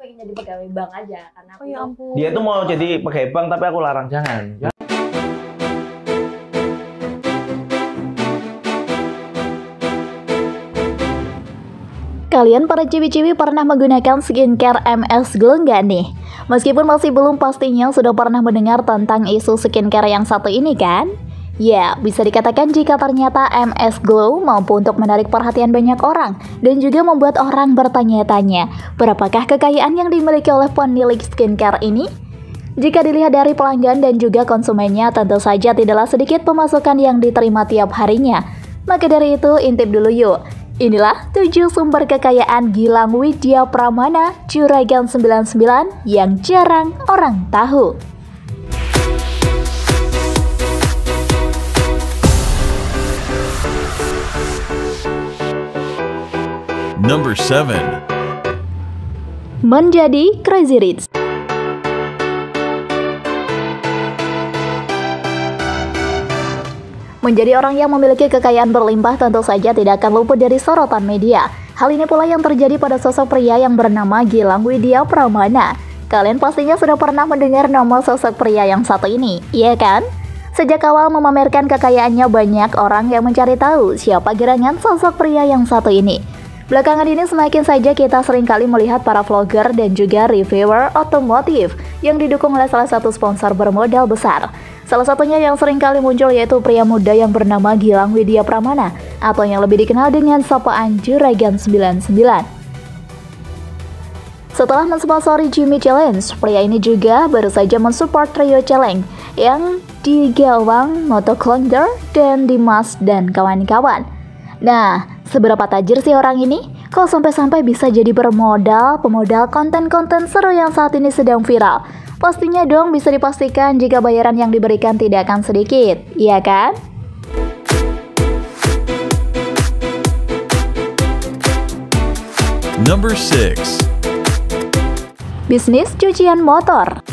pengen jadi pegawai bank aja karena aku ya ampun. Dia tuh mau jadi pegawai bank tapi aku larang jangan. Kalian para ciwi-ciwi pernah menggunakan skincare MS Glow nggak nih? Meskipun masih belum, pastinya sudah pernah mendengar tentang isu skincare yang satu ini kan? Ya, bisa dikatakan jika ternyata MS Glow mampu untuk menarik perhatian banyak orang dan juga membuat orang bertanya-tanya, berapakah kekayaan yang dimiliki oleh pemilik skincare ini? Jika dilihat dari pelanggan dan juga konsumennya, tentu saja tidaklah sedikit pemasukan yang diterima tiap harinya. Maka dari itu, intip dulu yuk. Inilah 7 sumber kekayaan Gilang Widya Pramana, Juragan 99 yang jarang orang tahu. Number 7. Menjadi Crazy Rich. Menjadi orang yang memiliki kekayaan berlimpah tentu saja tidak akan luput dari sorotan media. Hal ini pula yang terjadi pada sosok pria yang bernama Gilang Widya Pramana. Kalian pastinya sudah pernah mendengar nama sosok pria yang satu ini, iya kan? Sejak awal memamerkan kekayaannya, banyak orang yang mencari tahu siapa gerangan sosok pria yang satu ini. Belakangan ini semakin saja kita seringkali melihat para vlogger dan juga reviewer otomotif yang didukung oleh salah satu sponsor bermodal besar. Salah satunya yang sering kali muncul yaitu pria muda yang bernama Gilang Widya Pramana atau yang lebih dikenal dengan sapaan Juragan 99. Setelah mensponsori Jimmy Challenge, pria ini juga baru saja mensupport Trio Challenge yang digawang Moto Clonder dan Dimas dan kawan-kawan. Nah, seberapa tajir sih orang ini? Kok sampai-sampai bisa jadi pemodal konten-konten seru yang saat ini sedang viral? Pastinya dong bisa dipastikan jika bayaran yang diberikan tidak akan sedikit, iya kan? Number 6. Bisnis cucian motor.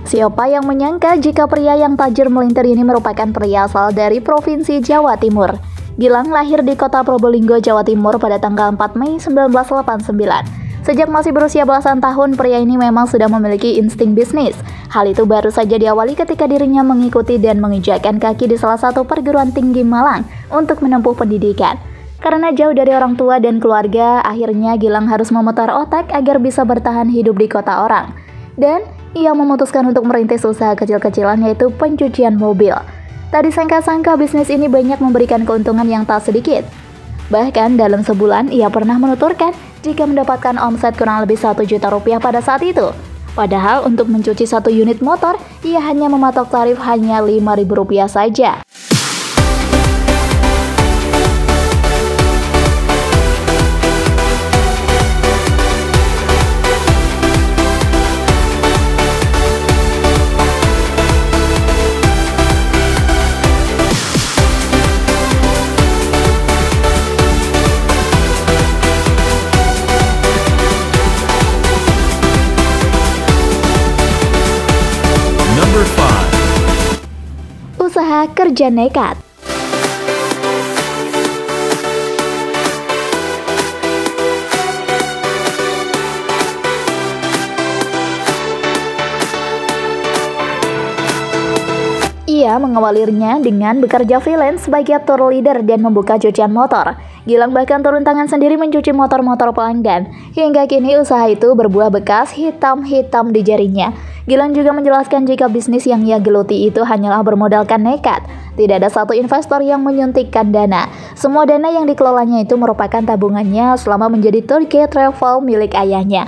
Siapa yang menyangka jika pria yang tajir melintir ini merupakan pria asal dari Provinsi Jawa Timur. Gilang lahir di kota Probolinggo, Jawa Timur pada tanggal 4 Mei 1989. Sejak masih berusia belasan tahun, pria ini memang sudah memiliki insting bisnis. Hal itu baru saja diawali ketika dirinya mengikuti dan menginjakkan kaki di salah satu perguruan tinggi Malang untuk menempuh pendidikan. Karena jauh dari orang tua dan keluarga, akhirnya Gilang harus memutar otak agar bisa bertahan hidup di kota orang. Dan ia memutuskan untuk merintis usaha kecil-kecilan yaitu pencucian mobil. Tak disangka-sangka bisnis ini banyak memberikan keuntungan yang tak sedikit. Bahkan dalam sebulan ia pernah menuturkan jika mendapatkan omset kurang lebih 1 juta rupiah pada saat itu. Padahal untuk mencuci 1 unit motor, ia hanya mematok tarif hanya Rp5.000 saja. Usaha kerja nekat. Ia mengawalinya dengan bekerja freelance sebagai tour leader dan membuka cucian motor. Gilang bahkan turun tangan sendiri mencuci motor-motor pelanggan. Hingga kini usaha itu berbuah bekas hitam-hitam di jarinya. Gilang juga menjelaskan jika bisnis yang ia geluti itu hanyalah bermodalkan nekat. Tidak ada satu investor yang menyuntikkan dana. Semua dana yang dikelolanya itu merupakan tabungannya selama menjadi tour guide travel milik ayahnya.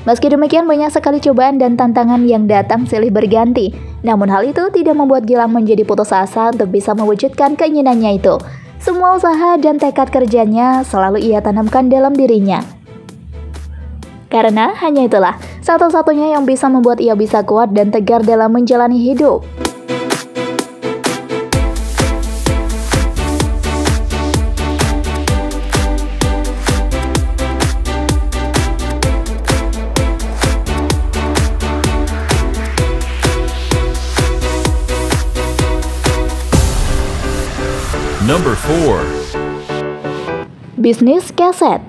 Meski demikian, banyak sekali cobaan dan tantangan yang datang silih berganti. Namun hal itu tidak membuat Gilang menjadi putus asa untuk bisa mewujudkan keinginannya itu. Semua usaha dan tekad kerjanya selalu ia tanamkan dalam dirinya. Karena hanya itulah satu-satunya yang bisa membuat ia bisa kuat dan tegar dalam menjalani hidup. Number 4. Bisnis keset. Kali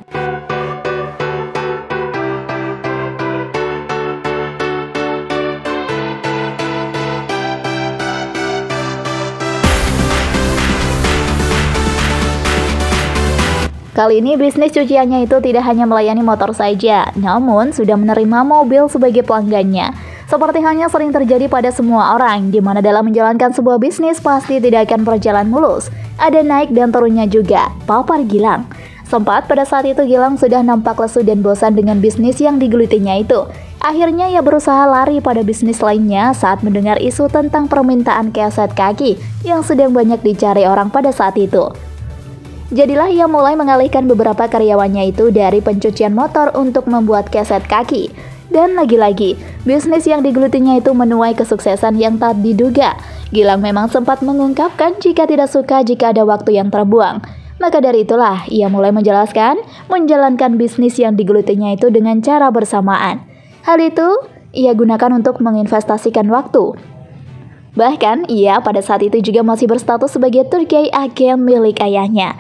ini bisnis cuciannya itu tidak hanya melayani motor saja, namun sudah menerima mobil sebagai pelanggannya. Seperti halnya sering terjadi pada semua orang, di mana dalam menjalankan sebuah bisnis pasti tidak akan berjalan mulus. Ada naik dan turunnya juga, papar Gilang. Sempat pada saat itu Gilang sudah nampak lesu dan bosan dengan bisnis yang digelutinya itu. Akhirnya ia berusaha lari pada bisnis lainnya saat mendengar isu tentang permintaan keset kaki yang sedang banyak dicari orang pada saat itu. Jadilah ia mulai mengalihkan beberapa karyawannya itu dari pencucian motor untuk membuat keset kaki. Dan lagi-lagi, bisnis yang digelutinya itu menuai kesuksesan yang tak diduga. Gilang memang sempat mengungkapkan jika tidak suka jika ada waktu yang terbuang. Maka dari itulah, ia mulai menjalankan bisnis yang digelutinya itu dengan cara bersamaan. Hal itu, ia gunakan untuk menginvestasikan waktu. Bahkan, ia pada saat itu juga masih berstatus sebagai tour guide agen milik ayahnya.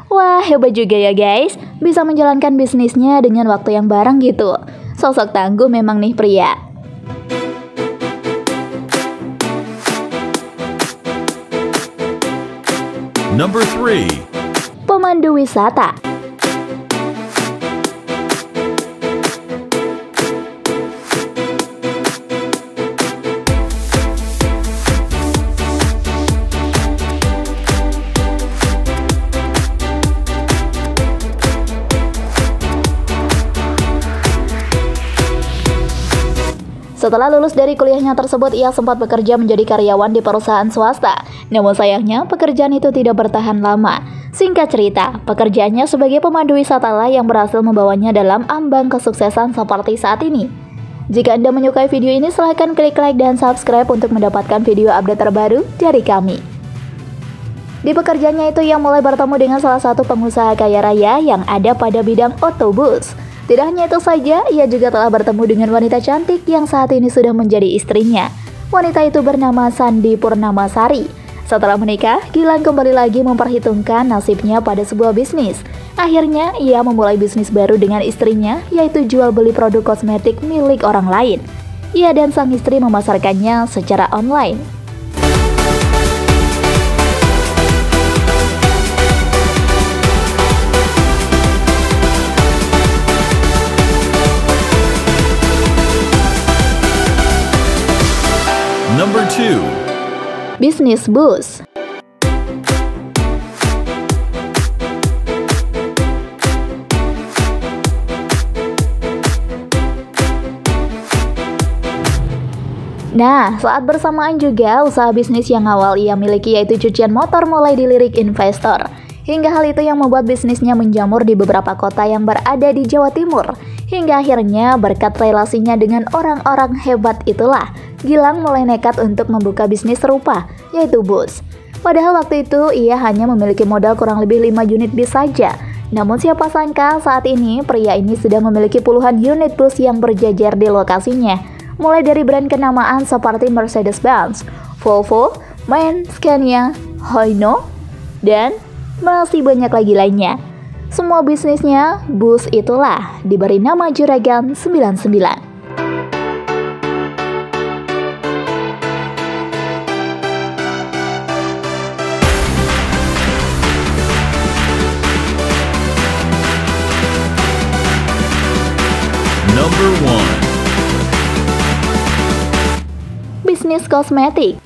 Wah, hebat juga ya guys, bisa menjalankan bisnisnya dengan waktu yang bareng gitu. Sosok tangguh memang nih pria. Number 3. Pemandu wisata. Setelah lulus dari kuliahnya tersebut, ia sempat bekerja menjadi karyawan di perusahaan swasta. Namun sayangnya, pekerjaan itu tidak bertahan lama. Singkat cerita, pekerjaannya sebagai pemandu wisata lah yang berhasil membawanya dalam ambang kesuksesan seperti saat ini. Jika Anda menyukai video ini, silahkan klik like dan subscribe untuk mendapatkan video update terbaru dari kami. Di pekerjaannya itu, ia mulai bertemu dengan salah satu pengusaha kaya raya yang ada pada bidang otobus. Tidak hanya itu saja, ia juga telah bertemu dengan wanita cantik yang saat ini sudah menjadi istrinya. Wanita itu bernama Sandi Purnamasari. Setelah menikah, Gilang kembali lagi memperhitungkan nasibnya pada sebuah bisnis. Akhirnya, ia memulai bisnis baru dengan istrinya, yaitu jual beli produk kosmetik milik orang lain. Ia dan sang istri memasarkannya secara online. Number 2. Bisnis bus. Nah, saat bersamaan juga usaha bisnis yang awal ia miliki yaitu cucian motor mulai dilirik investor. Hingga hal itu yang membuat bisnisnya menjamur di beberapa kota yang berada di Jawa Timur. Hingga akhirnya berkat relasinya dengan orang-orang hebat itulah, Gilang mulai nekat untuk membuka bisnis serupa, yaitu bus. Padahal waktu itu ia hanya memiliki modal kurang lebih 5 unit bis saja. Namun siapa sangka saat ini pria ini sudah memiliki puluhan unit bus yang berjajar di lokasinya. Mulai dari brand kenamaan seperti Mercedes-Benz, Volvo, MAN, Scania, Hino, dan masih banyak lagi lainnya. Semua bisnisnya, bus itulah, diberi nama Juragan 99. Number 1. Bisnis kosmetik.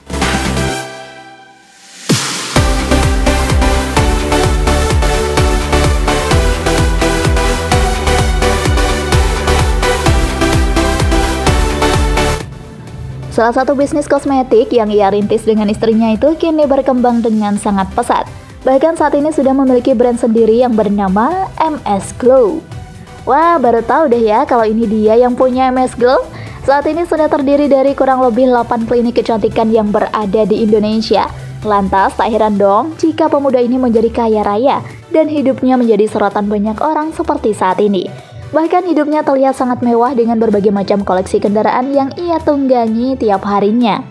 Salah satu bisnis kosmetik yang ia rintis dengan istrinya itu kini berkembang dengan sangat pesat. Bahkan saat ini sudah memiliki brand sendiri yang bernama MS Glow. Wah, baru tahu deh ya kalau ini dia yang punya MS Glow. Saat ini sudah terdiri dari kurang lebih 8 klinik kecantikan yang berada di Indonesia. Lantas tak heran dong jika pemuda ini menjadi kaya raya dan hidupnya menjadi sorotan banyak orang seperti saat ini. Bahkan hidupnya terlihat sangat mewah dengan berbagai macam koleksi kendaraan yang ia tunggangi tiap harinya.